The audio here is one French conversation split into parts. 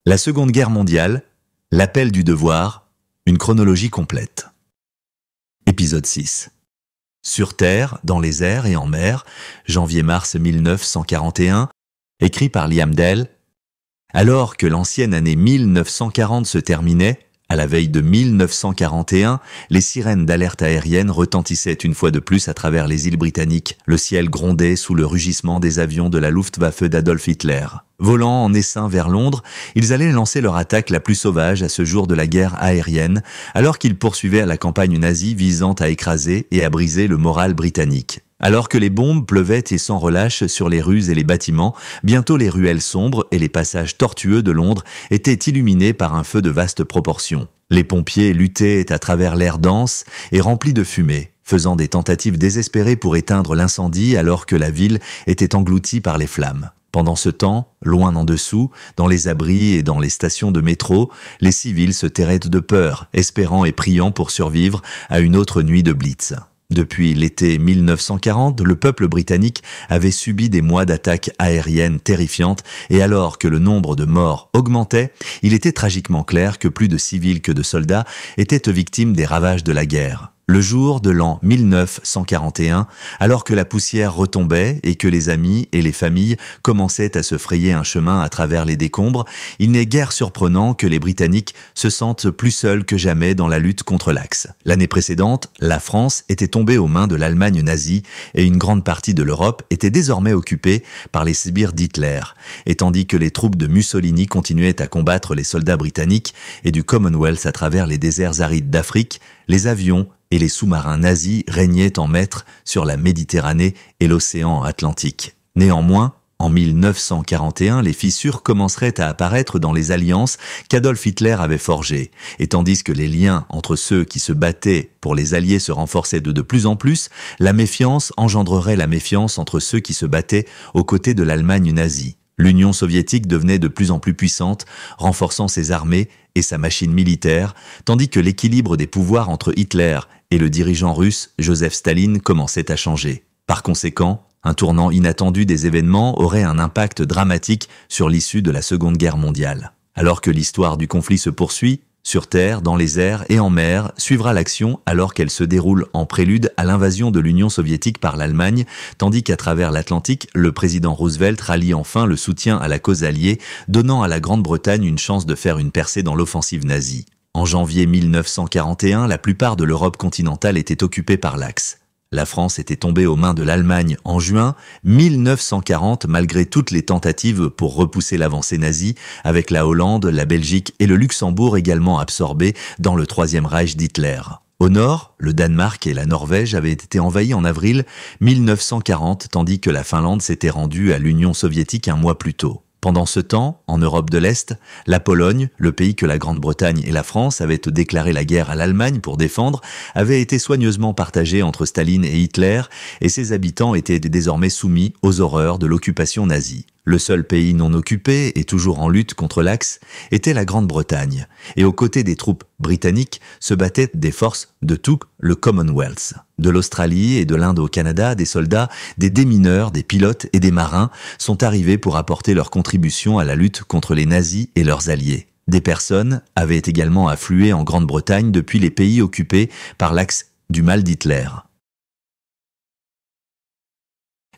La Seconde Guerre mondiale, l'appel du devoir, une chronologie complète. Épisode 6. Sur Terre, dans les airs et en mer, janvier-mars 1941, écrit par Liam Dell. Alors que l'ancienne année 1940 se terminait, à la veille de 1941, les sirènes d'alerte aérienne retentissaient une fois de plus à travers les îles britanniques. Le ciel grondait sous le rugissement des avions de la Luftwaffe d'Adolf Hitler. Volant en essaim vers Londres, ils allaient lancer leur attaque la plus sauvage à ce jour de la guerre aérienne, alors qu'ils poursuivaient la campagne nazie visant à écraser et à briser le moral britannique. Alors que les bombes pleuvaient et sans relâche sur les rues et les bâtiments, bientôt les ruelles sombres et les passages tortueux de Londres étaient illuminés par un feu de vaste proportion. Les pompiers luttaient à travers l'air dense et rempli de fumée, faisant des tentatives désespérées pour éteindre l'incendie alors que la ville était engloutie par les flammes. Pendant ce temps, loin en dessous, dans les abris et dans les stations de métro, les civils se terraient de peur, espérant et priant pour survivre à une autre nuit de blitz. Depuis l'été 1940, le peuple britannique avait subi des mois d'attaques aériennes terrifiantes et alors que le nombre de morts augmentait, il était tragiquement clair que plus de civils que de soldats étaient victimes des ravages de la guerre. Le jour de l'an 1941, alors que la poussière retombait et que les amis et les familles commençaient à se frayer un chemin à travers les décombres, il n'est guère surprenant que les Britanniques se sentent plus seuls que jamais dans la lutte contre l'Axe. L'année précédente, la France était tombée aux mains de l'Allemagne nazie et une grande partie de l'Europe était désormais occupée par les sbires d'Hitler, et tandis que les troupes de Mussolini continuaient à combattre les soldats britanniques et du Commonwealth à travers les déserts arides d'Afrique, les avions et les sous-marins nazis régnaient en maître sur la Méditerranée et l'océan Atlantique. Néanmoins, en 1941, les fissures commenceraient à apparaître dans les alliances qu'Adolf Hitler avait forgées, et tandis que les liens entre ceux qui se battaient pour les Alliés se renforçaient de plus en plus, la méfiance engendrerait la méfiance entre ceux qui se battaient aux côtés de l'Allemagne nazie. L'Union soviétique devenait de plus en plus puissante, renforçant ses armées et sa machine militaire, tandis que l'équilibre des pouvoirs entre Hitler et le dirigeant russe Joseph Staline commençait à changer. Par conséquent, un tournant inattendu des événements aurait un impact dramatique sur l'issue de la Seconde Guerre mondiale. Alors que l'histoire du conflit se poursuit, sur terre, dans les airs et en mer, suivra l'action alors qu'elle se déroule en prélude à l'invasion de l'Union soviétique par l'Allemagne, tandis qu'à travers l'Atlantique, le président Roosevelt rallie enfin le soutien à la cause alliée, donnant à la Grande-Bretagne une chance de faire une percée dans l'offensive nazie. En janvier 1941, la plupart de l'Europe continentale était occupée par l'Axe. La France était tombée aux mains de l'Allemagne en juin 1940 malgré toutes les tentatives pour repousser l'avancée nazie, avec la Hollande, la Belgique et le Luxembourg également absorbés dans le Troisième Reich d'Hitler. Au nord, le Danemark et la Norvège avaient été envahis en avril 1940 tandis que la Finlande s'était rendue à l'Union soviétique un mois plus tôt. Pendant ce temps, en Europe de l'Est, la Pologne, le pays que la Grande-Bretagne et la France avaient déclaré la guerre à l'Allemagne pour défendre, avait été soigneusement partagée entre Staline et Hitler et ses habitants étaient désormais soumis aux horreurs de l'occupation nazie. Le seul pays non occupé et toujours en lutte contre l'Axe était la Grande-Bretagne, et aux côtés des troupes britanniques se battaient des forces de tout le Commonwealth. De l'Australie et de l'Inde au Canada, des soldats, des démineurs, des pilotes et des marins sont arrivés pour apporter leur contribution à la lutte contre les nazis et leurs alliés. Des personnes avaient également afflué en Grande-Bretagne depuis les pays occupés par l'axe du mal d'Hitler.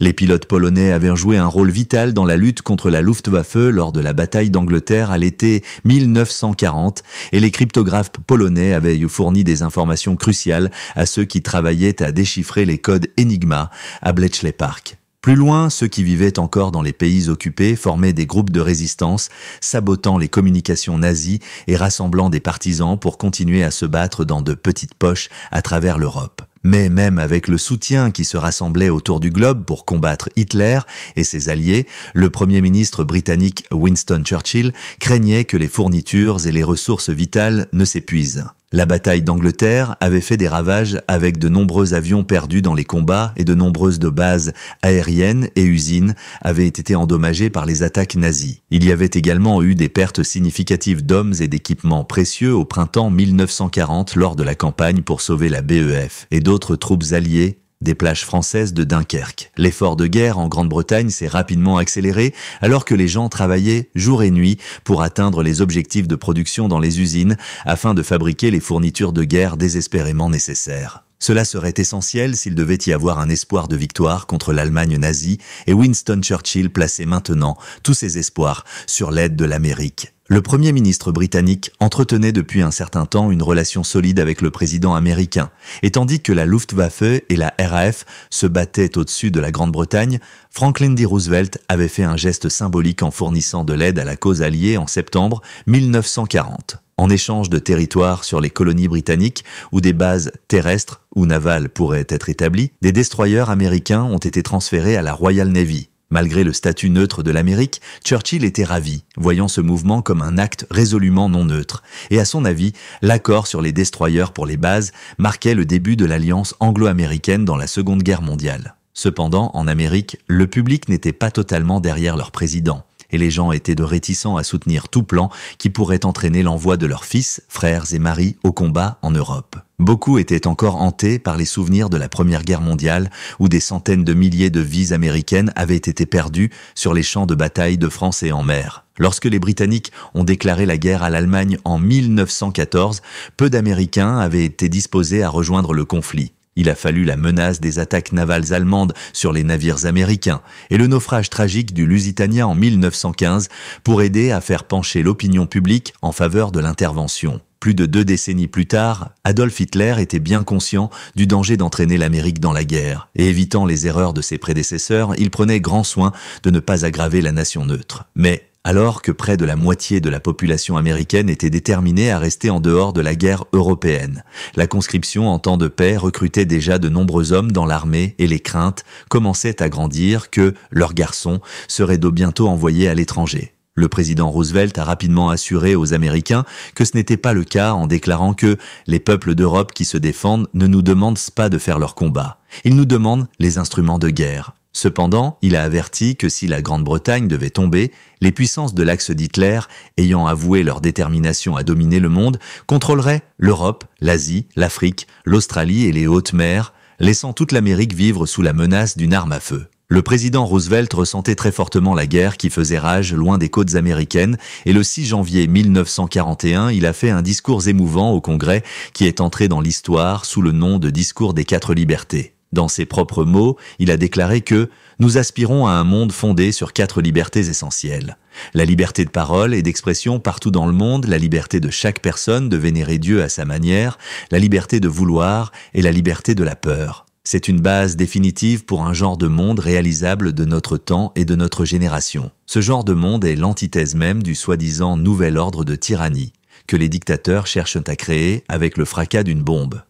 Les pilotes polonais avaient joué un rôle vital dans la lutte contre la Luftwaffe lors de la bataille d'Angleterre à l'été 1940 et les cryptographes polonais avaient fourni des informations cruciales à ceux qui travaillaient à déchiffrer les codes Enigma à Bletchley Park. Plus loin, ceux qui vivaient encore dans les pays occupés formaient des groupes de résistance, sabotant les communications nazies et rassemblant des partisans pour continuer à se battre dans de petites poches à travers l'Europe. Mais même avec le soutien qui se rassemblait autour du globe pour combattre Hitler et ses alliés, le Premier ministre britannique Winston Churchill craignait que les fournitures et les ressources vitales ne s'épuisent. La bataille d'Angleterre avait fait des ravages avec de nombreux avions perdus dans les combats et de nombreuses bases aériennes et usines avaient été endommagées par les attaques nazies. Il y avait également eu des pertes significatives d'hommes et d'équipements précieux au printemps 1940 lors de la campagne pour sauver la BEF et d'autres troupes alliées des plages françaises de Dunkerque. L'effort de guerre en Grande-Bretagne s'est rapidement accéléré alors que les gens travaillaient jour et nuit pour atteindre les objectifs de production dans les usines afin de fabriquer les fournitures de guerre désespérément nécessaires. Cela serait essentiel s'il devait y avoir un espoir de victoire contre l'Allemagne nazie et Winston Churchill plaçait maintenant tous ses espoirs sur l'aide de l'Amérique. Le Premier ministre britannique entretenait depuis un certain temps une relation solide avec le président américain, et tandis que la Luftwaffe et la RAF se battaient au-dessus de la Grande-Bretagne, Franklin D. Roosevelt avait fait un geste symbolique en fournissant de l'aide à la cause alliée en septembre 1940. En échange de territoires sur les colonies britanniques où des bases terrestres ou navales pourraient être établies, des destroyers américains ont été transférés à la Royal Navy. Malgré le statut neutre de l'Amérique, Churchill était ravi, voyant ce mouvement comme un acte résolument non neutre. Et à son avis, l'accord sur les destroyers pour les bases marquait le début de l'alliance anglo-américaine dans la Seconde Guerre mondiale. Cependant, en Amérique, le public n'était pas totalement derrière leur président, et les gens étaient de réticents à soutenir tout plan qui pourrait entraîner l'envoi de leurs fils, frères et maris au combat en Europe. Beaucoup étaient encore hantés par les souvenirs de la Première Guerre mondiale où des centaines de milliers de vies américaines avaient été perdues sur les champs de bataille de France et en mer. Lorsque les Britanniques ont déclaré la guerre à l'Allemagne en 1914, peu d'Américains avaient été disposés à rejoindre le conflit. Il a fallu la menace des attaques navales allemandes sur les navires américains et le naufrage tragique du Lusitania en 1915 pour aider à faire pencher l'opinion publique en faveur de l'intervention. Plus de 2 décennies plus tard, Adolf Hitler était bien conscient du danger d'entraîner l'Amérique dans la guerre, et évitant les erreurs de ses prédécesseurs, il prenait grand soin de ne pas aggraver la nation neutre. Mais, alors que près de la moitié de la population américaine était déterminée à rester en dehors de la guerre européenne, la conscription en temps de paix recrutait déjà de nombreux hommes dans l'armée et les craintes commençaient à grandir que leurs garçons seraient bientôt envoyés à l'étranger. Le président Roosevelt a rapidement assuré aux Américains que ce n'était pas le cas en déclarant que les peuples d'Europe qui se défendent ne nous demandent pas de faire leur combat. Ils nous demandent les instruments de guerre. Cependant, il a averti que si la Grande-Bretagne devait tomber, les puissances de l'axe d'Hitler, ayant avoué leur détermination à dominer le monde, contrôleraient l'Europe, l'Asie, l'Afrique, l'Australie et les hautes mers, laissant toute l'Amérique vivre sous la menace d'une arme à feu. Le président Roosevelt ressentait très fortement la guerre qui faisait rage loin des côtes américaines et le 6 janvier 1941, il a fait un discours émouvant au Congrès qui est entré dans l'histoire sous le nom de discours des 4 libertés. Dans ses propres mots, il a déclaré que « Nous aspirons à un monde fondé sur 4 libertés essentielles. La liberté de parole et d'expression partout dans le monde, la liberté de chaque personne de vénérer Dieu à sa manière, la liberté de vouloir et la liberté de la peur. » C'est une base définitive pour un genre de monde réalisable de notre temps et de notre génération. Ce genre de monde est l'antithèse même du soi-disant nouvel ordre de tyrannie que les dictateurs cherchent à créer avec le fracas d'une bombe.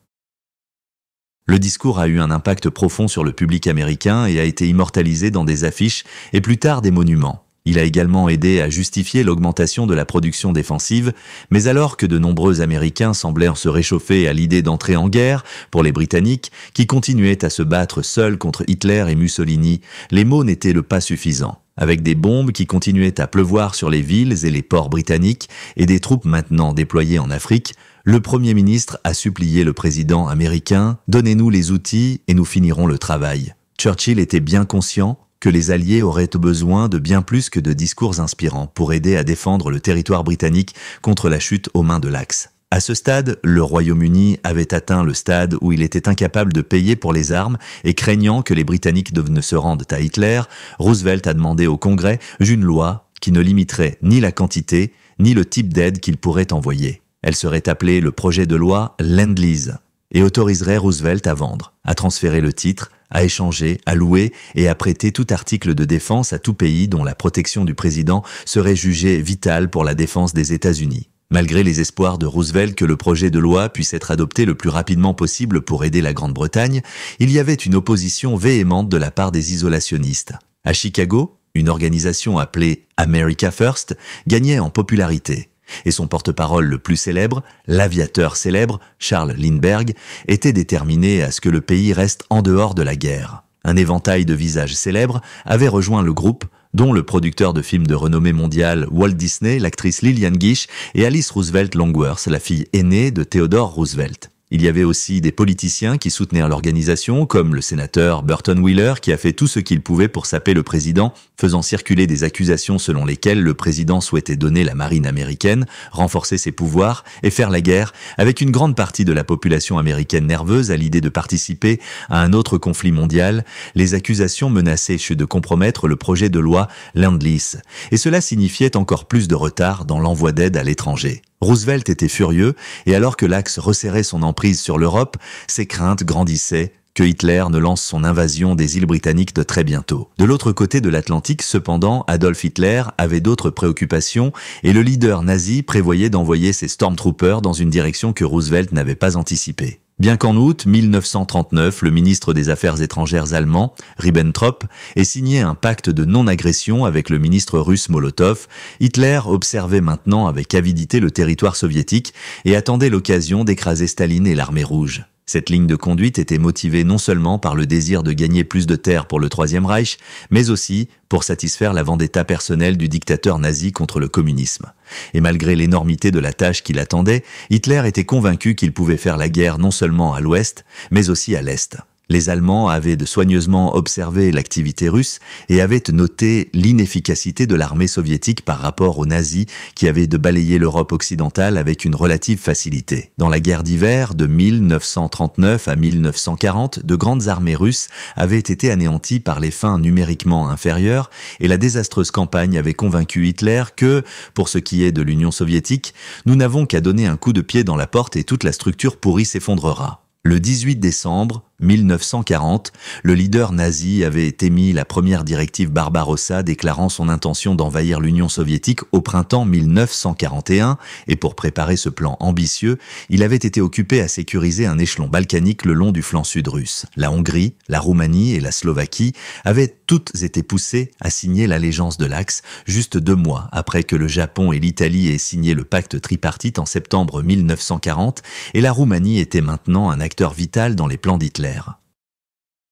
Le discours a eu un impact profond sur le public américain et a été immortalisé dans des affiches et plus tard des monuments. Il a également aidé à justifier l'augmentation de la production défensive, mais alors que de nombreux Américains semblaient se réchauffer à l'idée d'entrer en guerre pour les Britanniques, qui continuaient à se battre seuls contre Hitler et Mussolini, les mots n'étaient pas suffisants. Avec des bombes qui continuaient à pleuvoir sur les villes et les ports britanniques et des troupes maintenant déployées en Afrique, le Premier ministre a supplié le président américain « Donnez-nous les outils et nous finirons le travail ». Churchill était bien conscient que les Alliés auraient besoin de bien plus que de discours inspirants pour aider à défendre le territoire britannique contre la chute aux mains de l'Axe. À ce stade, le Royaume-Uni avait atteint le stade où il était incapable de payer pour les armes et craignant que les Britanniques ne se rendent à Hitler, Roosevelt a demandé au Congrès une loi qui ne limiterait ni la quantité ni le type d'aide qu'il pourrait envoyer. Elle serait appelée le projet de loi Lend-Lease et autoriserait Roosevelt à vendre, à transférer le titre, à échanger, à louer et à prêter tout article de défense à tout pays dont la protection du président serait jugée vitale pour la défense des États-Unis. Malgré les espoirs de Roosevelt que le projet de loi puisse être adopté le plus rapidement possible pour aider la Grande-Bretagne, il y avait une opposition véhémente de la part des isolationnistes. À Chicago, une organisation appelée America First gagnait en popularité. Et son porte-parole le plus célèbre, l'aviateur célèbre, Charles Lindbergh, était déterminé à ce que le pays reste en dehors de la guerre. Un éventail de visages célèbres avait rejoint le groupe, dont le producteur de films de renommée mondiale Walt Disney, l'actrice Lillian Gish et Alice Roosevelt Longworth, la fille aînée de Theodore Roosevelt. Il y avait aussi des politiciens qui soutenaient l'organisation, comme le sénateur Burton Wheeler, qui a fait tout ce qu'il pouvait pour saper le président, faisant circuler des accusations selon lesquelles le président souhaitait donner la marine américaine, renforcer ses pouvoirs et faire la guerre, avec une grande partie de la population américaine nerveuse à l'idée de participer à un autre conflit mondial. Les accusations menaçaient de compromettre le projet de loi Lend-Lease, et cela signifiait encore plus de retard dans l'envoi d'aide à l'étranger. Roosevelt était furieux, et alors que l'Axe resserrait son emprise sur l'Europe, ses craintes grandissaient que Hitler ne lance son invasion des îles britanniques de très bientôt. De l'autre côté de l'Atlantique, cependant, Adolf Hitler avait d'autres préoccupations, et le leader nazi prévoyait d'envoyer ses Stormtroopers dans une direction que Roosevelt n'avait pas anticipée. Bien qu'en août 1939, le ministre des Affaires étrangères allemand, Ribbentrop, ait signé un pacte de non-agression avec le ministre russe Molotov, Hitler observait maintenant avec avidité le territoire soviétique et attendait l'occasion d'écraser Staline et l'armée rouge. Cette ligne de conduite était motivée non seulement par le désir de gagner plus de terres pour le Troisième Reich, mais aussi pour satisfaire la vendetta personnelle du dictateur nazi contre le communisme. Et malgré l'énormité de la tâche qui l'attendait, Hitler était convaincu qu'il pouvait faire la guerre non seulement à l'ouest, mais aussi à l'est. Les Allemands avaient soigneusement observé l'activité russe et avaient noté l'inefficacité de l'armée soviétique par rapport aux nazis qui avaient balayé l'Europe occidentale avec une relative facilité. Dans la guerre d'hiver de 1939 à 1940, de grandes armées russes avaient été anéanties par les fins numériquement inférieures et la désastreuse campagne avait convaincu Hitler que, pour ce qui est de l'Union soviétique, nous n'avons qu'à donner un coup de pied dans la porte et toute la structure pourrie s'effondrera. Le 18 décembre 1940, le leader nazi avait émis la première directive Barbarossa déclarant son intention d'envahir l'Union soviétique au printemps 1941 et pour préparer ce plan ambitieux, il avait été occupé à sécuriser un échelon balkanique le long du flanc sud russe. La Hongrie, la Roumanie et la Slovaquie avaient toutes été poussées à signer l'allégeance de l'Axe juste 2 mois après que le Japon et l'Italie aient signé le pacte tripartite en septembre 1940 et la Roumanie était maintenant un acteur vital dans les plans d'Hitler.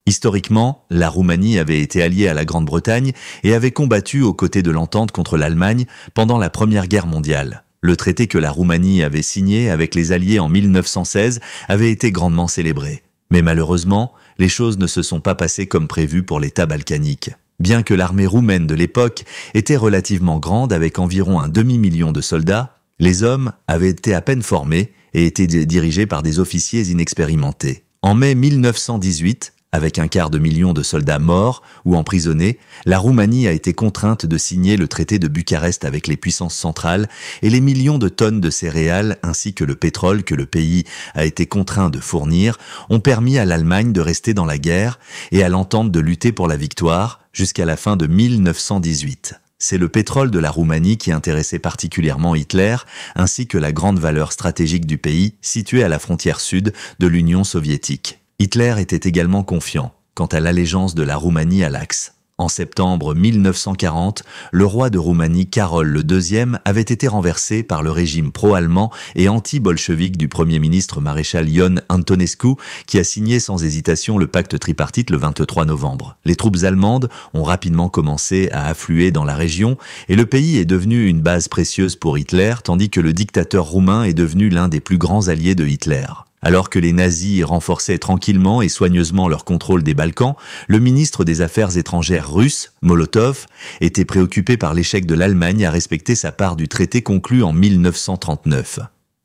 Historiquement, la Roumanie avait été alliée à la Grande-Bretagne et avait combattu aux côtés de l'entente contre l'Allemagne pendant la Première Guerre mondiale. Le traité que la Roumanie avait signé avec les Alliés en 1916 avait été grandement célébré. Mais malheureusement, les choses ne se sont pas passées comme prévu pour l'État balkanique. Bien que l'armée roumaine de l'époque était relativement grande avec environ un demi-million de soldats, les hommes avaient été à peine formés et étaient dirigés par des officiers inexpérimentés. En mai 1918, avec 250 000 de soldats morts ou emprisonnés, la Roumanie a été contrainte de signer le traité de Bucarest avec les puissances centrales et les millions de tonnes de céréales ainsi que le pétrole que le pays a été contraint de fournir ont permis à l'Allemagne de rester dans la guerre et à l'entente de lutter pour la victoire jusqu'à la fin de 1918. C'est le pétrole de la Roumanie qui intéressait particulièrement Hitler, ainsi que la grande valeur stratégique du pays, situé à la frontière sud de l'Union soviétique. Hitler était également confiant quant à l'allégeance de la Roumanie à l'Axe. En septembre 1940, le roi de Roumanie Carol II avait été renversé par le régime pro-allemand et anti-bolchevique du Premier ministre maréchal Ion Antonescu, qui a signé sans hésitation le pacte tripartite le 23 novembre. Les troupes allemandes ont rapidement commencé à affluer dans la région et le pays est devenu une base précieuse pour Hitler, tandis que le dictateur roumain est devenu l'un des plus grands alliés de Hitler. Alors que les nazis renforçaient tranquillement et soigneusement leur contrôle des Balkans, le ministre des Affaires étrangères russe, Molotov, était préoccupé par l'échec de l'Allemagne à respecter sa part du traité conclu en 1939.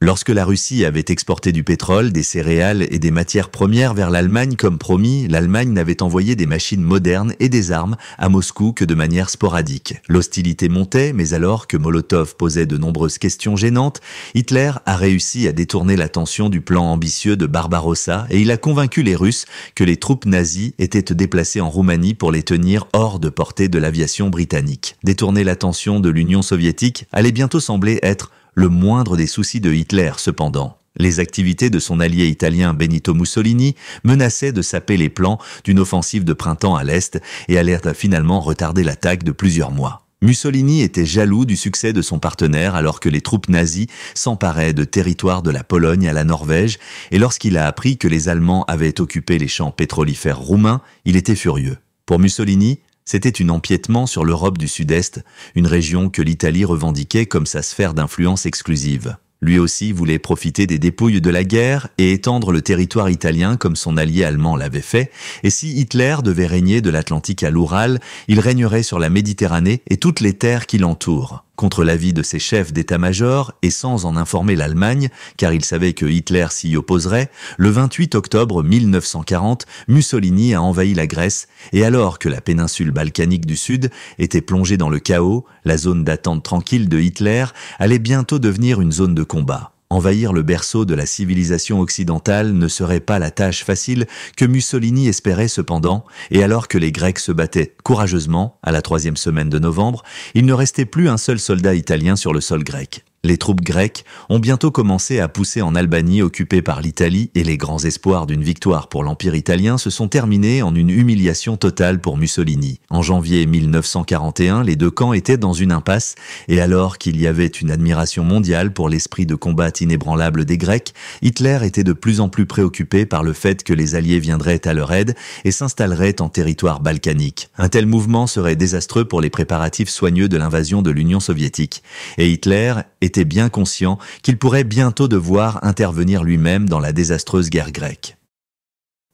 Lorsque la Russie avait exporté du pétrole, des céréales et des matières premières vers l'Allemagne comme promis, l'Allemagne n'avait envoyé des machines modernes et des armes à Moscou que de manière sporadique. L'hostilité montait, mais alors que Molotov posait de nombreuses questions gênantes, Hitler a réussi à détourner l'attention du plan ambitieux de Barbarossa et il a convaincu les Russes que les troupes nazies étaient déplacées en Roumanie pour les tenir hors de portée de l'aviation britannique. Détourner l'attention de l'Union soviétique allait bientôt sembler être le moindre des soucis de Hitler, cependant. Les activités de son allié italien Benito Mussolini menaçaient de saper les plans d'une offensive de printemps à l'Est et allaient finalement retarder l'attaque de plusieurs mois. Mussolini était jaloux du succès de son partenaire alors que les troupes nazies s'emparaient de territoires de la Pologne à la Norvège et lorsqu'il a appris que les Allemands avaient occupé les champs pétrolifères roumains, il était furieux. Pour Mussolini, c'était un empiètement sur l'Europe du Sud-Est, une région que l'Italie revendiquait comme sa sphère d'influence exclusive. Lui aussi voulait profiter des dépouilles de la guerre et étendre le territoire italien comme son allié allemand l'avait fait, et si Hitler devait régner de l'Atlantique à l'Oural, il régnerait sur la Méditerranée et toutes les terres qui l'entourent. Contre l'avis de ses chefs d'état-major et sans en informer l'Allemagne, car il savait que Hitler s'y opposerait, le 28 octobre 1940, Mussolini a envahi la Grèce et alors que la péninsule balkanique du Sud était plongée dans le chaos, la zone d'attente tranquille de Hitler allait bientôt devenir une zone de combat. Envahir le berceau de la civilisation occidentale ne serait pas la tâche facile que Mussolini espérait cependant, et alors que les Grecs se battaient courageusement, à la 3e semaine de novembre, il ne restait plus un seul soldat italien sur le sol grec. Les troupes grecques ont bientôt commencé à pousser en Albanie occupée par l'Italie et les grands espoirs d'une victoire pour l'Empire italien se sont terminés en une humiliation totale pour Mussolini. En janvier 1941, les deux camps étaient dans une impasse et alors qu'il y avait une admiration mondiale pour l'esprit de combat inébranlable des Grecs, Hitler était de plus en plus préoccupé par le fait que les Alliés viendraient à leur aide et s'installeraient en territoire balkanique. Un tel mouvement serait désastreux pour les préparatifs soigneux de l'invasion de l'Union soviétique. Et Hitler était bien conscient qu'il pourrait bientôt devoir intervenir lui-même dans la désastreuse guerre grecque.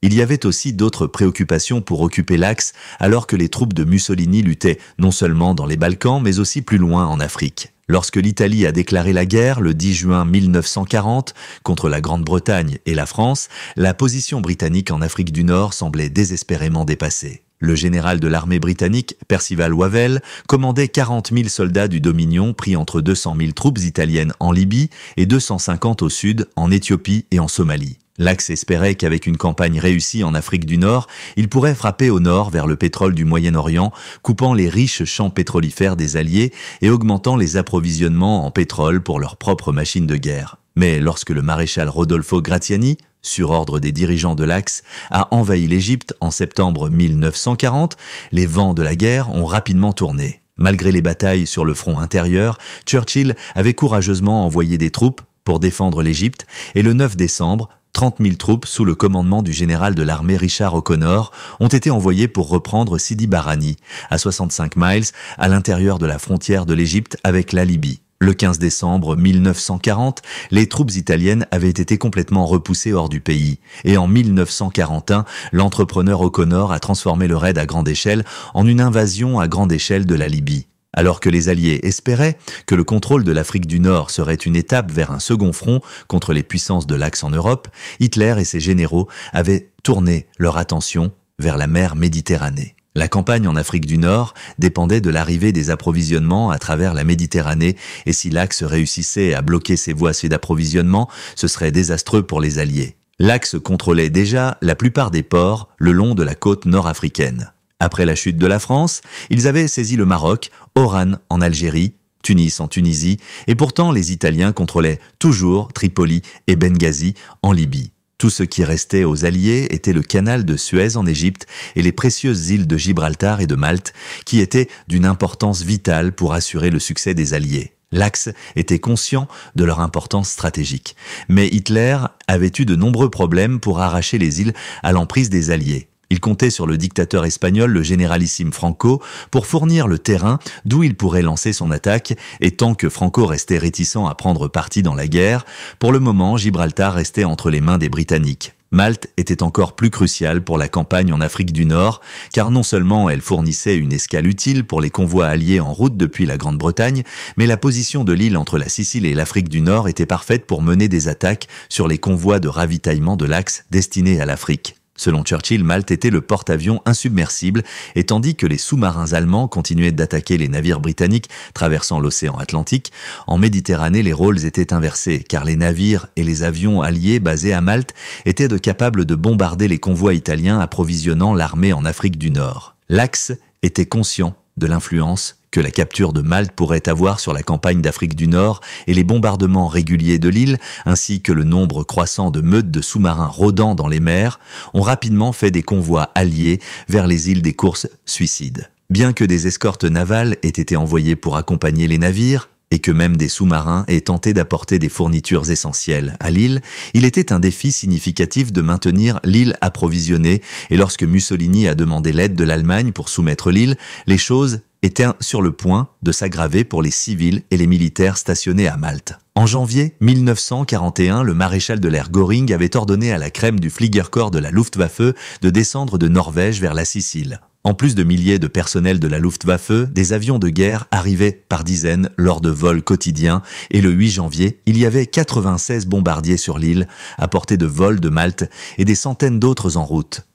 Il y avait aussi d'autres préoccupations pour occuper l'Axe alors que les troupes de Mussolini luttaient non seulement dans les Balkans mais aussi plus loin en Afrique. Lorsque l'Italie a déclaré la guerre le 10 juin 1940 contre la Grande-Bretagne et la France, la position britannique en Afrique du Nord semblait désespérément dépassée. Le général de l'armée britannique, Percival Wavell, commandait 40 000 soldats du Dominion pris entre 200 000 troupes italiennes en Libye et 250 au sud, en Éthiopie et en Somalie. L'Axe espérait qu'avec une campagne réussie en Afrique du Nord, il pourrait frapper au nord vers le pétrole du Moyen-Orient, coupant les riches champs pétrolifères des Alliés et augmentant les approvisionnements en pétrole pour leurs propres machines de guerre. Mais lorsque le maréchal Rodolfo Graziani, sur ordre des dirigeants de l'Axe, a envahi l'Égypte en septembre 1940, les vents de la guerre ont rapidement tourné. Malgré les batailles sur le front intérieur, Churchill avait courageusement envoyé des troupes pour défendre l'Égypte et le 9 décembre, 30 000 troupes sous le commandement du général de l'armée Richard O'Connor ont été envoyées pour reprendre Sidi Barrani, à 65 miles à l'intérieur de la frontière de l'Égypte avec la Libye. Le 15 décembre 1940, les troupes italiennes avaient été complètement repoussées hors du pays. Et en 1941, l'entrepreneur O'Connor a transformé le raid à grande échelle en une invasion à grande échelle de la Libye. Alors que les Alliés espéraient que le contrôle de l'Afrique du Nord serait une étape vers un second front contre les puissances de l'Axe en Europe, Hitler et ses généraux avaient tourné leur attention vers la mer Méditerranée. La campagne en Afrique du Nord dépendait de l'arrivée des approvisionnements à travers la Méditerranée et si l'Axe réussissait à bloquer ces voies d'approvisionnement, ce serait désastreux pour les Alliés. L'Axe contrôlait déjà la plupart des ports le long de la côte nord-africaine. Après la chute de la France, ils avaient saisi le Maroc, Oran en Algérie, Tunis en Tunisie, et pourtant les Italiens contrôlaient toujours Tripoli et Benghazi en Libye. Tout ce qui restait aux Alliés était le canal de Suez en Égypte et les précieuses îles de Gibraltar et de Malte, qui étaient d'une importance vitale pour assurer le succès des Alliés. L'Axe était conscient de leur importance stratégique, mais Hitler avait eu de nombreux problèmes pour arracher les îles à l'emprise des Alliés. Il comptait sur le dictateur espagnol, le généralissime Franco, pour fournir le terrain d'où il pourrait lancer son attaque, et tant que Franco restait réticent à prendre parti dans la guerre, pour le moment, Gibraltar restait entre les mains des Britanniques. Malte était encore plus cruciale pour la campagne en Afrique du Nord, car non seulement elle fournissait une escale utile pour les convois alliés en route depuis la Grande-Bretagne, mais la position de l'île entre la Sicile et l'Afrique du Nord était parfaite pour mener des attaques sur les convois de ravitaillement de l'Axe destinés à l'Afrique. Selon Churchill, Malte était le porte-avions insubmersible, et tandis que les sous-marins allemands continuaient d'attaquer les navires britanniques traversant l'océan Atlantique, en Méditerranée les rôles étaient inversés, car les navires et les avions alliés basés à Malte étaient capables de bombarder les convois italiens approvisionnant l'armée en Afrique du Nord. L'Axe était conscient de l'influence que la capture de Malte pourrait avoir sur la campagne d'Afrique du Nord et les bombardements réguliers de l'île, ainsi que le nombre croissant de meutes de sous-marins rôdant dans les mers, ont rapidement fait des convois alliés vers les îles des courses suicides. Bien que des escortes navales aient été envoyées pour accompagner les navires, et que même des sous-marins aient tenté d'apporter des fournitures essentielles à l'île, il était un défi significatif de maintenir l'île approvisionnée, et lorsque Mussolini a demandé l'aide de l'Allemagne pour soumettre l'île, les choses était sur le point de s'aggraver pour les civils et les militaires stationnés à Malte. En janvier 1941, le maréchal de l'air Göring avait ordonné à la crème du Fliegerkorps de la Luftwaffe de descendre de Norvège vers la Sicile. En plus de milliers de personnels de la Luftwaffe, des avions de guerre arrivaient par dizaines lors de vols quotidiens et le 8 janvier, il y avait 96 bombardiers sur l'île, à portée de vol de Malte et des centaines d'autres en route.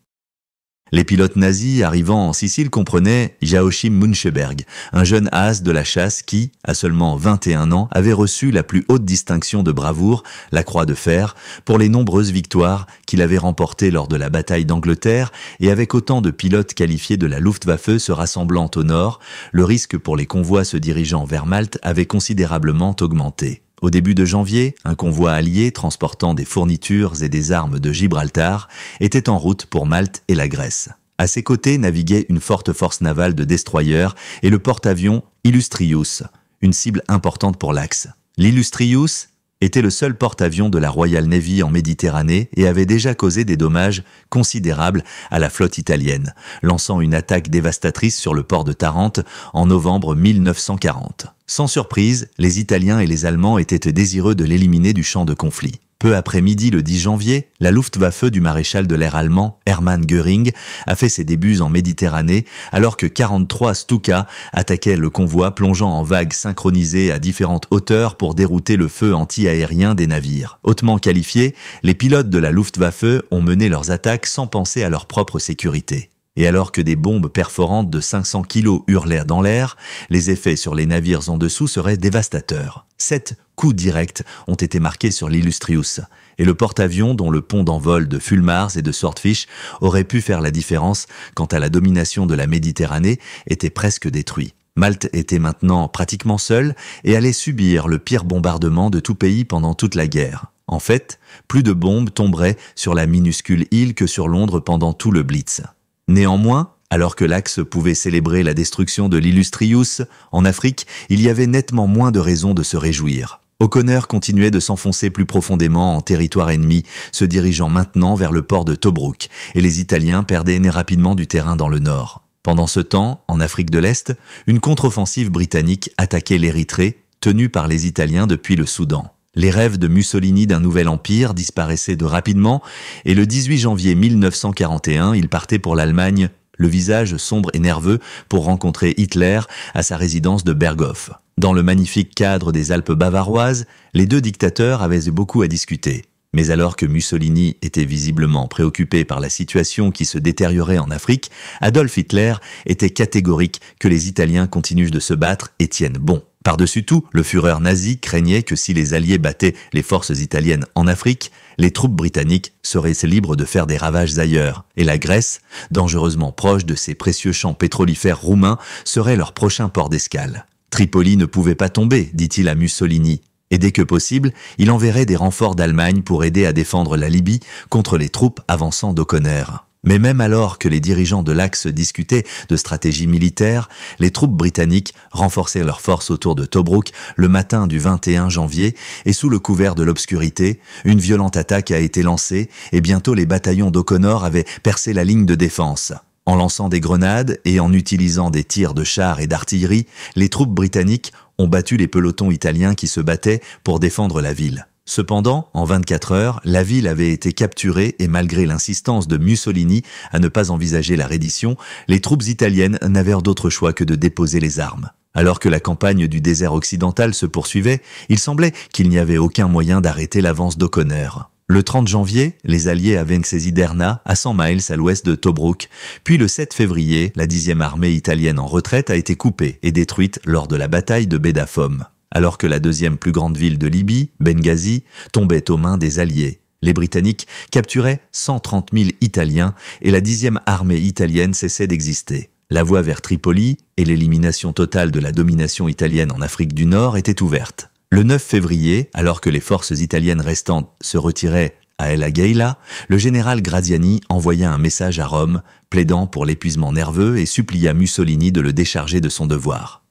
Les pilotes nazis arrivant en Sicile comprenaient Joachim Müncheberg, un jeune as de la chasse qui, à seulement 21 ans, avait reçu la plus haute distinction de bravoure, la Croix de Fer, pour les nombreuses victoires qu'il avait remportées lors de la bataille d'Angleterre, et avec autant de pilotes qualifiés de la Luftwaffe se rassemblant au nord, le risque pour les convois se dirigeant vers Malte avait considérablement augmenté. Au début de janvier, un convoi allié transportant des fournitures et des armes de Gibraltar était en route pour Malte et la Grèce. À ses côtés naviguait une forte force navale de destroyers et le porte-avions Illustrious, une cible importante pour l'Axe. L'Illustrious était le seul porte-avions de la Royal Navy en Méditerranée et avait déjà causé des dommages considérables à la flotte italienne, lançant une attaque dévastatrice sur le port de Tarente en novembre 1940. Sans surprise, les Italiens et les Allemands étaient désireux de l'éliminer du champ de conflit. Peu après midi le 10 janvier, la Luftwaffe du maréchal de l'air allemand Hermann Göring a fait ses débuts en Méditerranée alors que 43 Stuka attaquaient le convoi plongeant en vagues synchronisées à différentes hauteurs pour dérouter le feu anti-aérien des navires. Hautement qualifiés, les pilotes de la Luftwaffe ont mené leurs attaques sans penser à leur propre sécurité. Et alors que des bombes perforantes de 500 kg hurlèrent dans l'air, les effets sur les navires en dessous seraient dévastateurs. 7 coups directs ont été marqués sur l'Illustrious, et le porte-avions dont le pont d'envol de Fulmars et de Swordfish aurait pu faire la différence quant à la domination de la Méditerranée était presque détruit. Malte était maintenant pratiquement seule et allait subir le pire bombardement de tout pays pendant toute la guerre. En fait, plus de bombes tomberaient sur la minuscule île que sur Londres pendant tout le Blitz. Néanmoins, alors que l'Axe pouvait célébrer la destruction de l'Illustrious, en Afrique, il y avait nettement moins de raisons de se réjouir. O'Connor continuait de s'enfoncer plus profondément en territoire ennemi, se dirigeant maintenant vers le port de Tobruk, et les Italiens perdaient rapidement du terrain dans le nord. Pendant ce temps, en Afrique de l'Est, une contre-offensive britannique attaquait l'Érythrée, tenue par les Italiens depuis le Soudan. Les rêves de Mussolini d'un nouvel empire disparaissaient rapidement et le 18 janvier 1941, il partait pour l'Allemagne, le visage sombre et nerveux, pour rencontrer Hitler à sa résidence de Berghof. Dans le magnifique cadre des Alpes bavaroises, les deux dictateurs avaient beaucoup à discuter. Mais alors que Mussolini était visiblement préoccupé par la situation qui se détériorait en Afrique, Adolf Hitler était catégorique que les Italiens continuent de se battre et tiennent bon. Par-dessus tout, le Führer nazi craignait que si les Alliés battaient les forces italiennes en Afrique, les troupes britanniques seraient libres de faire des ravages ailleurs, et la Grèce, dangereusement proche de ses précieux champs pétrolifères roumains, serait leur prochain port d'escale. Tripoli ne pouvait pas tomber, dit-il à Mussolini, et dès que possible, il enverrait des renforts d'Allemagne pour aider à défendre la Libye contre les troupes avançant d'O'Connor. Mais même alors que les dirigeants de l'Axe discutaient de stratégie militaire, les troupes britanniques renforçaient leurs forces autour de Tobruk le matin du 21 janvier et sous le couvert de l'obscurité, une violente attaque a été lancée et bientôt les bataillons d'O'Connor avaient percé la ligne de défense. En lançant des grenades et en utilisant des tirs de chars et d'artillerie, les troupes britanniques ont battu les pelotons italiens qui se battaient pour défendre la ville. Cependant, en 24 heures, la ville avait été capturée et malgré l'insistance de Mussolini à ne pas envisager la reddition, les troupes italiennes n'avaient d'autre choix que de déposer les armes. Alors que la campagne du désert occidental se poursuivait, il semblait qu'il n'y avait aucun moyen d'arrêter l'avance d'O'Connor. Le 30 janvier, les Alliés avaient saisi Derna, à 100 miles à l'ouest de Tobruk. Puis le 7 février, la 10e armée italienne en retraite a été coupée et détruite lors de la bataille de Bedafom. Alors que la deuxième plus grande ville de Libye, Benghazi, tombait aux mains des Alliés. Les Britanniques capturaient 130 000 Italiens et la 10e armée italienne cessait d'exister. La voie vers Tripoli et l'élimination totale de la domination italienne en Afrique du Nord était ouverte. Le 9 février, alors que les forces italiennes restantes se retiraient à El Agheila, le général Graziani envoya un message à Rome, plaidant pour l'épuisement nerveux et supplia Mussolini de le décharger de son devoir.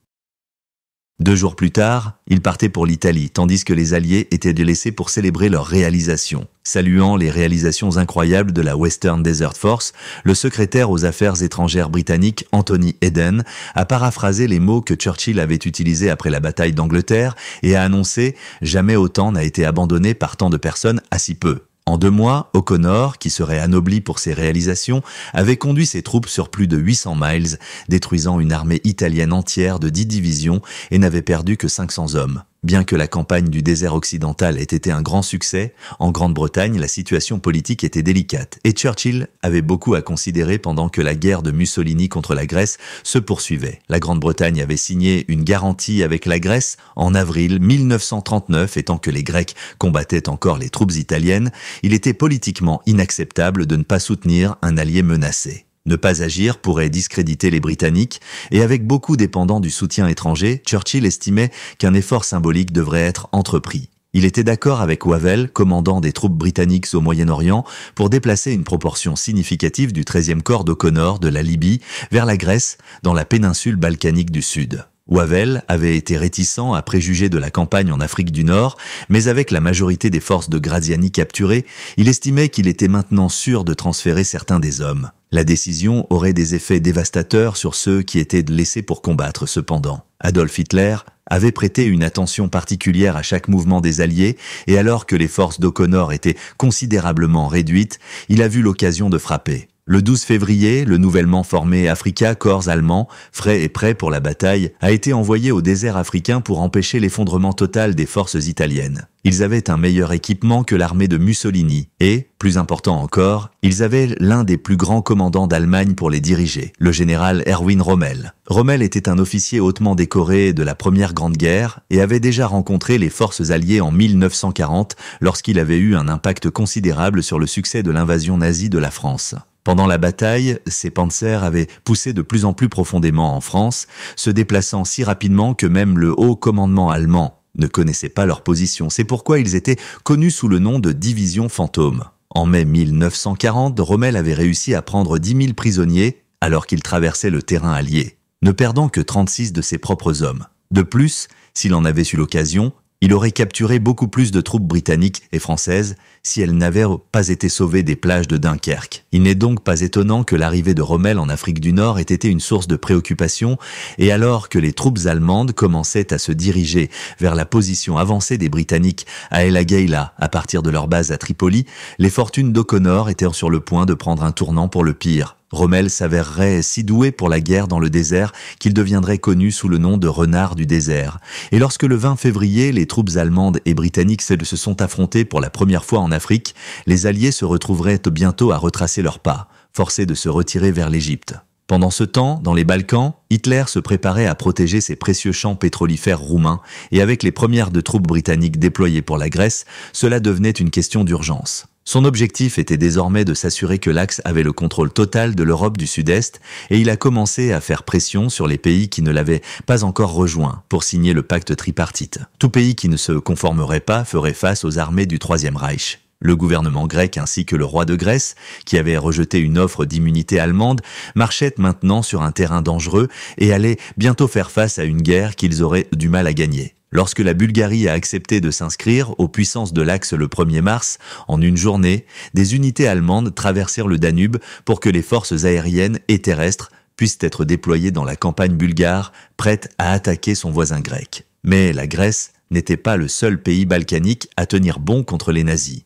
2 jours plus tard, ils partaient pour l'Italie, tandis que les Alliés étaient délaissés pour célébrer leurs réalisations. Saluant les réalisations incroyables de la Western Desert Force, le secrétaire aux affaires étrangères britannique Anthony Eden a paraphrasé les mots que Churchill avait utilisés après la bataille d'Angleterre et a annoncé « Jamais autant n'a été abandonné par tant de personnes à si peu ». En 2 mois, O'Connor, qui serait anobli pour ses réalisations, avait conduit ses troupes sur plus de 800 miles, détruisant une armée italienne entière de 10 divisions et n'avait perdu que 500 hommes. Bien que la campagne du désert occidental ait été un grand succès, en Grande-Bretagne, la situation politique était délicate et Churchill avait beaucoup à considérer pendant que la guerre de Mussolini contre la Grèce se poursuivait. La Grande-Bretagne avait signé une garantie avec la Grèce en avril 1939 et tant que les Grecs combattaient encore les troupes italiennes, il était politiquement inacceptable de ne pas soutenir un allié menacé. Ne pas agir pourrait discréditer les Britanniques, et avec beaucoup dépendant du soutien étranger, Churchill estimait qu'un effort symbolique devrait être entrepris. Il était d'accord avec Wavell, commandant des troupes britanniques au Moyen-Orient, pour déplacer une proportion significative du 13e corps d'O'Connor de la Libye vers la Grèce, dans la péninsule balkanique du Sud. Wavell avait été réticent à préjuger de la campagne en Afrique du Nord, mais avec la majorité des forces de Graziani capturées, il estimait qu'il était maintenant sûr de transférer certains des hommes. La décision aurait des effets dévastateurs sur ceux qui étaient laissés pour combattre cependant. Adolf Hitler avait prêté une attention particulière à chaque mouvement des Alliés et alors que les forces d'O'Connor étaient considérablement réduites, il a vu l'occasion de frapper. Le 12 février, le nouvellement formé Afrika Korps allemand, frais et prêt pour la bataille, a été envoyé au désert africain pour empêcher l'effondrement total des forces italiennes. Ils avaient un meilleur équipement que l'armée de Mussolini et, plus important encore, ils avaient l'un des plus grands commandants d'Allemagne pour les diriger, le général Erwin Rommel. Rommel était un officier hautement décoré de la Première Grande Guerre et avait déjà rencontré les forces alliées en 1940 lorsqu'il avait eu un impact considérable sur le succès de l'invasion nazie de la France. Pendant la bataille, ces panzers avaient poussé de plus en plus profondément en France, se déplaçant si rapidement que même le haut commandement allemand ne connaissait pas leur position. C'est pourquoi ils étaient connus sous le nom de division fantôme. En mai 1940, Rommel avait réussi à prendre 10 000 prisonniers alors qu'il traversait le terrain allié, ne perdant que 36 de ses propres hommes. De plus, s'il en avait eu l'occasion, il aurait capturé beaucoup plus de troupes britanniques et françaises si elles n'avaient pas été sauvées des plages de Dunkerque. Il n'est donc pas étonnant que l'arrivée de Rommel en Afrique du Nord ait été une source de préoccupation et alors que les troupes allemandes commençaient à se diriger vers la position avancée des Britanniques à El Agheila à partir de leur base à Tripoli, les fortunes d'O'Connor étaient sur le point de prendre un tournant pour le pire. Rommel s'avérerait si doué pour la guerre dans le désert qu'il deviendrait connu sous le nom de renard du désert. Et lorsque le 20 février, les troupes allemandes et britanniques se sont affrontées pour la première fois en Afrique, les Alliés se retrouveraient bientôt à retracer leurs pas, forcés de se retirer vers l'Égypte. Pendant ce temps, dans les Balkans, Hitler se préparait à protéger ses précieux champs pétrolifères roumains et avec les premières de troupes britanniques déployées pour la Grèce, cela devenait une question d'urgence. Son objectif était désormais de s'assurer que l'Axe avait le contrôle total de l'Europe du Sud-Est et il a commencé à faire pression sur les pays qui ne l'avaient pas encore rejoint pour signer le pacte tripartite. Tout pays qui ne se conformerait pas ferait face aux armées du Troisième Reich. Le gouvernement grec ainsi que le roi de Grèce, qui avait rejeté une offre d'immunité allemande, marchaient maintenant sur un terrain dangereux et allaient bientôt faire face à une guerre qu'ils auraient du mal à gagner. Lorsque la Bulgarie a accepté de s'inscrire aux puissances de l'Axe le 1er mars, en une journée, des unités allemandes traversèrent le Danube pour que les forces aériennes et terrestres puissent être déployées dans la campagne bulgare, prête à attaquer son voisin grec. Mais la Grèce n'était pas le seul pays balkanique à tenir bon contre les nazis.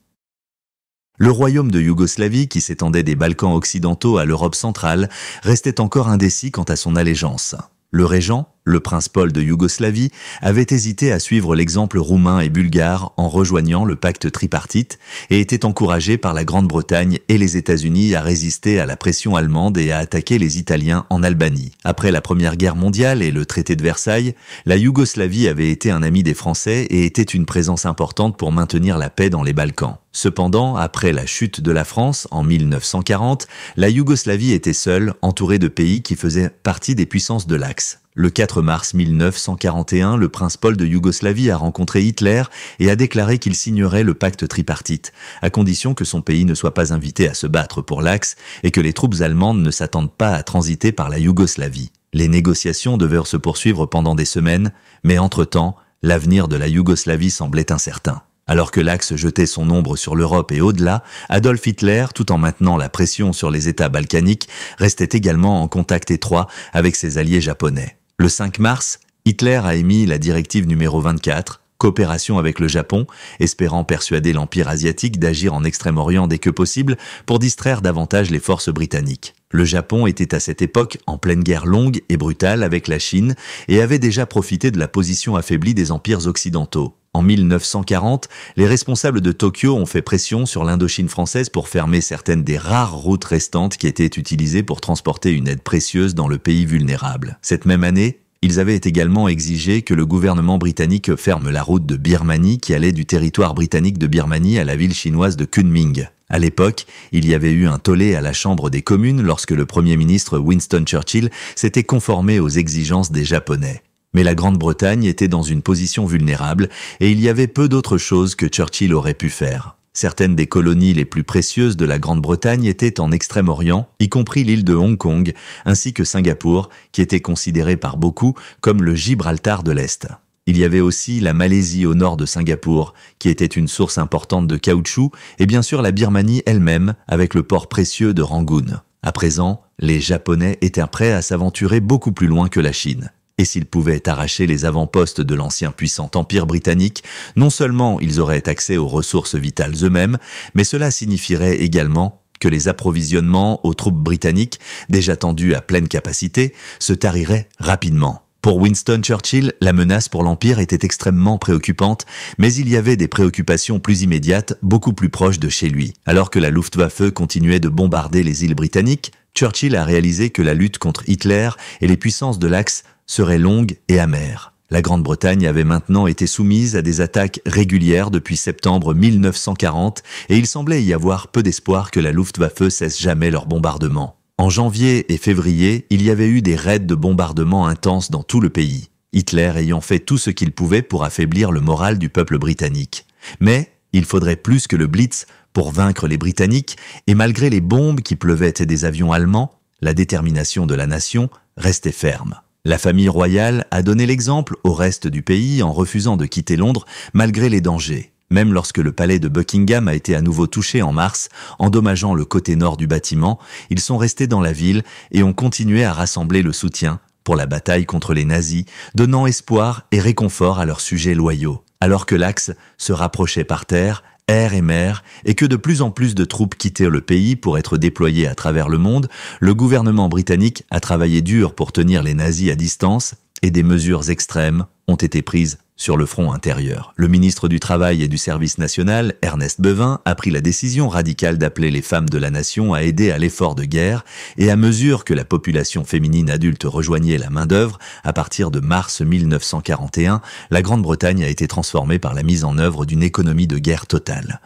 Le royaume de Yougoslavie, qui s'étendait des Balkans occidentaux à l'Europe centrale, restait encore indécis quant à son allégeance. Le régent, le prince Paul de Yougoslavie, avait hésité à suivre l'exemple roumain et bulgare en rejoignant le pacte tripartite et était encouragé par la Grande-Bretagne et les États-Unis à résister à la pression allemande et à attaquer les Italiens en Albanie. Après la Première Guerre mondiale et le traité de Versailles, la Yougoslavie avait été un ami des Français et était une présence importante pour maintenir la paix dans les Balkans. Cependant, après la chute de la France en 1940, la Yougoslavie était seule, entourée de pays qui faisaient partie des puissances de l'Axe. Le 4 mars 1941, le prince Paul de Yougoslavie a rencontré Hitler et a déclaré qu'il signerait le pacte tripartite, à condition que son pays ne soit pas invité à se battre pour l'Axe et que les troupes allemandes ne s'attendent pas à transiter par la Yougoslavie. Les négociations devaient se poursuivre pendant des semaines, mais entre-temps, l'avenir de la Yougoslavie semblait incertain. Alors que l'Axe jetait son ombre sur l'Europe et au-delà, Adolf Hitler, tout en maintenant la pression sur les États balkaniques, restait également en contact étroit avec ses alliés japonais. Le 5 mars, Hitler a émis la directive numéro 24, coopération avec le Japon, espérant persuader l'Empire asiatique d'agir en Extrême-Orient dès que possible pour distraire davantage les forces britanniques. Le Japon était à cette époque en pleine guerre longue et brutale avec la Chine et avait déjà profité de la position affaiblie des empires occidentaux. En 1940, les responsables de Tokyo ont fait pression sur l'Indochine française pour fermer certaines des rares routes restantes qui étaient utilisées pour transporter une aide précieuse dans le pays vulnérable. Cette même année, ils avaient également exigé que le gouvernement britannique ferme la route de Birmanie qui allait du territoire britannique de Birmanie à la ville chinoise de Kunming. À l'époque, il y avait eu un tollé à la Chambre des communes lorsque le Premier ministre Winston Churchill s'était conformé aux exigences des Japonais. Mais la Grande-Bretagne était dans une position vulnérable et il y avait peu d'autres choses que Churchill aurait pu faire. Certaines des colonies les plus précieuses de la Grande-Bretagne étaient en Extrême-Orient, y compris l'île de Hong Kong, ainsi que Singapour, qui était considérée par beaucoup comme le Gibraltar de l'Est. Il y avait aussi la Malaisie au nord de Singapour, qui était une source importante de caoutchouc, et bien sûr la Birmanie elle-même, avec le port précieux de Rangoon. À présent, les Japonais étaient prêts à s'aventurer beaucoup plus loin que la Chine. Et s'ils pouvaient arracher les avant-postes de l'ancien puissant empire britannique, non seulement ils auraient accès aux ressources vitales eux-mêmes, mais cela signifierait également que les approvisionnements aux troupes britanniques, déjà tendues à pleine capacité, se tariraient rapidement. Pour Winston Churchill, la menace pour l'Empire était extrêmement préoccupante, mais il y avait des préoccupations plus immédiates, beaucoup plus proches de chez lui. Alors que la Luftwaffe continuait de bombarder les îles britanniques, Churchill a réalisé que la lutte contre Hitler et les puissances de l'Axe serait longue et amère. La Grande-Bretagne avait maintenant été soumise à des attaques régulières depuis septembre 1940 et il semblait y avoir peu d'espoir que la Luftwaffe cesse jamais leurs bombardements. En janvier et février, il y avait eu des raids de bombardements intenses dans tout le pays, Hitler ayant fait tout ce qu'il pouvait pour affaiblir le moral du peuple britannique. Mais il faudrait plus que le Blitz pour vaincre les Britanniques et malgré les bombes qui pleuvaient des avions allemands, la détermination de la nation restait ferme. La famille royale a donné l'exemple au reste du pays en refusant de quitter Londres malgré les dangers, même lorsque le palais de Buckingham a été à nouveau touché en mars, endommageant le côté nord du bâtiment, ils sont restés dans la ville et ont continué à rassembler le soutien pour la bataille contre les nazis, donnant espoir et réconfort à leurs sujets loyaux. Alors que l'Axe se rapprochait par terre, air et mer, et que de plus en plus de troupes quittaient le pays pour être déployées à travers le monde, le gouvernement britannique a travaillé dur pour tenir les nazis à distance et des mesures extrêmes ont été prises sur le front intérieur. Le ministre du Travail et du Service national, Ernest Bevin, a pris la décision radicale d'appeler les femmes de la nation à aider à l'effort de guerre et à mesure que la population féminine adulte rejoignait la main-d'œuvre, à partir de mars 1941, la Grande-Bretagne a été transformée par la mise en œuvre d'une économie de guerre totale.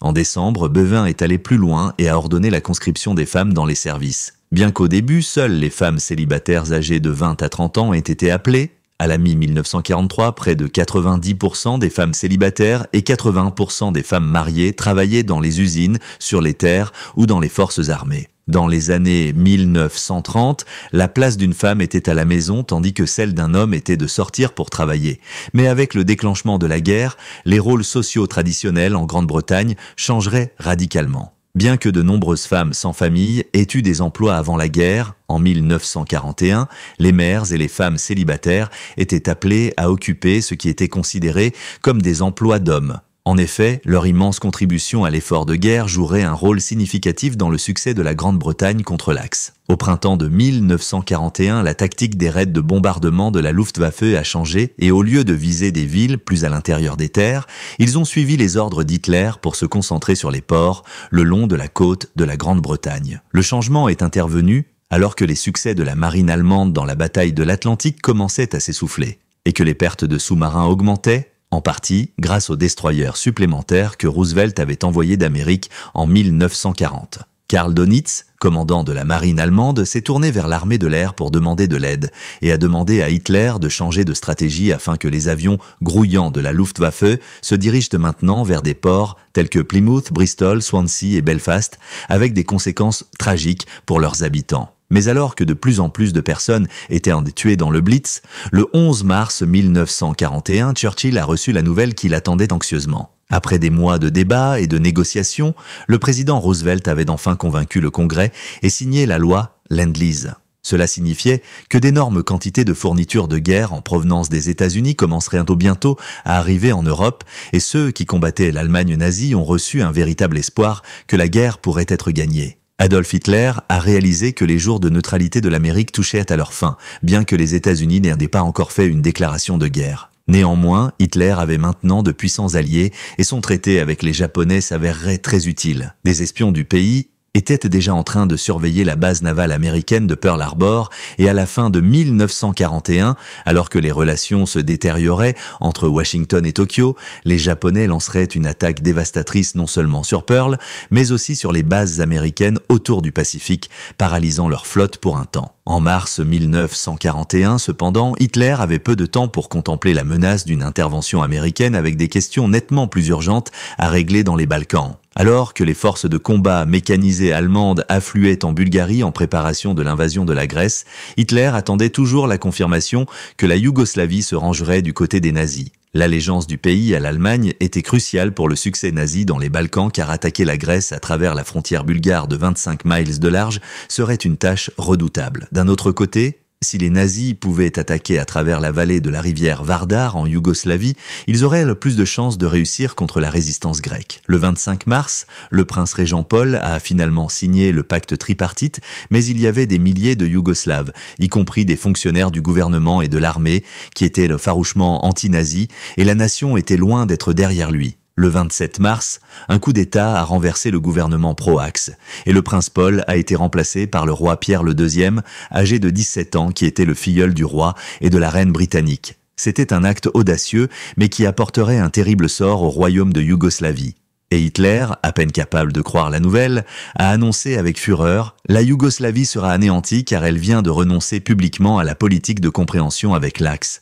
En décembre, Bevin est allé plus loin et a ordonné la conscription des femmes dans les services. Bien qu'au début, seules les femmes célibataires âgées de 20 à 30 ans aient été appelées, à la mi-1943, près de 90% des femmes célibataires et 80% des femmes mariées travaillaient dans les usines, sur les terres ou dans les forces armées. Dans les années 1930, la place d'une femme était à la maison tandis que celle d'un homme était de sortir pour travailler. Mais avec le déclenchement de la guerre, les rôles sociaux traditionnels en Grande-Bretagne changeraient radicalement. Bien que de nombreuses femmes sans famille aient eu des emplois avant la guerre, en 1941, les mères et les femmes célibataires étaient appelées à occuper ce qui était considéré comme des emplois d'hommes. En effet, leur immense contribution à l'effort de guerre jouerait un rôle significatif dans le succès de la Grande-Bretagne contre l'Axe. Au printemps de 1941, la tactique des raids de bombardement de la Luftwaffe a changé et au lieu de viser des villes plus à l'intérieur des terres, ils ont suivi les ordres d'Hitler pour se concentrer sur les ports le long de la côte de la Grande-Bretagne. Le changement est intervenu alors que les succès de la marine allemande dans la bataille de l'Atlantique commençaient à s'essouffler et que les pertes de sous-marins augmentaient, en partie grâce aux destroyers supplémentaires que Roosevelt avait envoyés d'Amérique en 1940. Karl Donitz, commandant de la marine allemande, s'est tourné vers l'armée de l'air pour demander de l'aide et a demandé à Hitler de changer de stratégie afin que les avions grouillants de la Luftwaffe se dirigent maintenant vers des ports tels que Plymouth, Bristol, Swansea et Belfast, avec des conséquences tragiques pour leurs habitants. Mais alors que de plus en plus de personnes étaient tuées dans le Blitz, le 11 mars 1941, Churchill a reçu la nouvelle qu'il attendait anxieusement. Après des mois de débats et de négociations, le président Roosevelt avait enfin convaincu le Congrès et signé la loi Lend-Lease. Cela signifiait que d'énormes quantités de fournitures de guerre en provenance des États-Unis commenceraient bientôt à arriver en Europe, et ceux qui combattaient l'Allemagne nazie ont reçu un véritable espoir que la guerre pourrait être gagnée. Adolf Hitler a réalisé que les jours de neutralité de l'Amérique touchaient à leur fin, bien que les États-Unis n'aient pas encore fait une déclaration de guerre. Néanmoins, Hitler avait maintenant de puissants alliés et son traité avec les Japonais s'avérerait très utile. Des espions du pays étaient déjà en train de surveiller la base navale américaine de Pearl Harbor, et à la fin de 1941, alors que les relations se détérioraient entre Washington et Tokyo, les Japonais lanceraient une attaque dévastatrice non seulement sur Pearl, mais aussi sur les bases américaines autour du Pacifique, paralysant leur flotte pour un temps. En mars 1941, cependant, Hitler avait peu de temps pour contempler la menace d'une intervention américaine avec des questions nettement plus urgentes à régler dans les Balkans. Alors que les forces de combat mécanisées allemandes affluaient en Bulgarie en préparation de l'invasion de la Grèce, Hitler attendait toujours la confirmation que la Yougoslavie se rangerait du côté des nazis. L'allégeance du pays à l'Allemagne était cruciale pour le succès nazi dans les Balkans, car attaquer la Grèce à travers la frontière bulgare de 25 miles de large serait une tâche redoutable. D'un autre côté, si les nazis pouvaient attaquer à travers la vallée de la rivière Vardar en Yougoslavie, ils auraient le plus de chances de réussir contre la résistance grecque. Le 25 mars, le prince régent Paul a finalement signé le pacte tripartite, mais il y avait des milliers de Yougoslaves, y compris des fonctionnaires du gouvernement et de l'armée, qui étaient farouchement anti-nazis, et la nation était loin d'être derrière lui. Le 27 mars, un coup d'État a renversé le gouvernement pro-Axe, et le prince Paul a été remplacé par le roi Pierre II, âgé de 17 ans, qui était le filleul du roi et de la reine britannique. C'était un acte audacieux, mais qui apporterait un terrible sort au royaume de Yougoslavie. Et Hitler, à peine capable de croire la nouvelle, a annoncé avec fureur « La Yougoslavie sera anéantie car elle vient de renoncer publiquement à la politique de compréhension avec l'Axe ».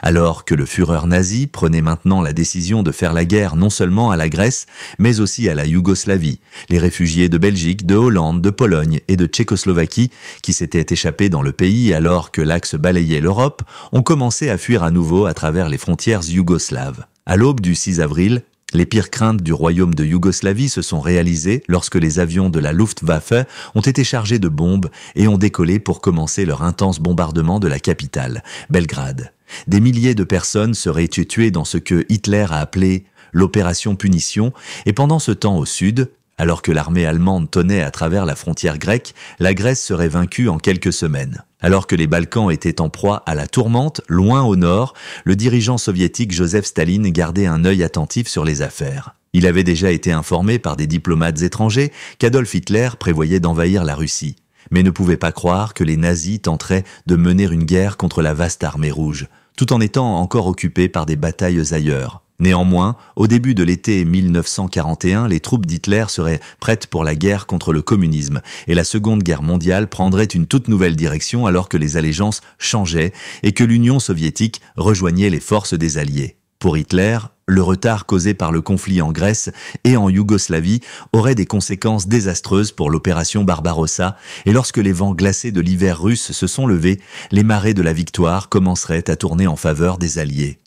Alors que le Führer nazi prenait maintenant la décision de faire la guerre non seulement à la Grèce, mais aussi à la Yougoslavie, les réfugiés de Belgique, de Hollande, de Pologne et de Tchécoslovaquie, qui s'étaient échappés dans le pays alors que l'Axe balayait l'Europe, ont commencé à fuir à nouveau à travers les frontières yougoslaves. À l'aube du 6 avril, les pires craintes du royaume de Yougoslavie se sont réalisées lorsque les avions de la Luftwaffe ont été chargés de bombes et ont décollé pour commencer leur intense bombardement de la capitale, Belgrade. Des milliers de personnes seraient tuées dans ce que Hitler a appelé l'opération Punition, et pendant ce temps au sud, alors que l'armée allemande tonnait à travers la frontière grecque, la Grèce serait vaincue en quelques semaines. Alors que les Balkans étaient en proie à la tourmente, loin au nord, le dirigeant soviétique Joseph Staline gardait un œil attentif sur les affaires. Il avait déjà été informé par des diplomates étrangers qu'Adolf Hitler prévoyait d'envahir la Russie, mais ne pouvait pas croire que les nazis tenteraient de mener une guerre contre la vaste armée rouge, tout en étant encore occupés par des batailles ailleurs. Néanmoins, au début de l'été 1941, les troupes d'Hitler seraient prêtes pour la guerre contre le communisme, et la Seconde Guerre mondiale prendrait une toute nouvelle direction alors que les allégeances changeaient et que l'Union soviétique rejoignait les forces des Alliés. Pour Hitler, le retard causé par le conflit en Grèce et en Yougoslavie aurait des conséquences désastreuses pour l'opération Barbarossa, et lorsque les vents glacés de l'hiver russe se sont levés, les marées de la victoire commenceraient à tourner en faveur des Alliés.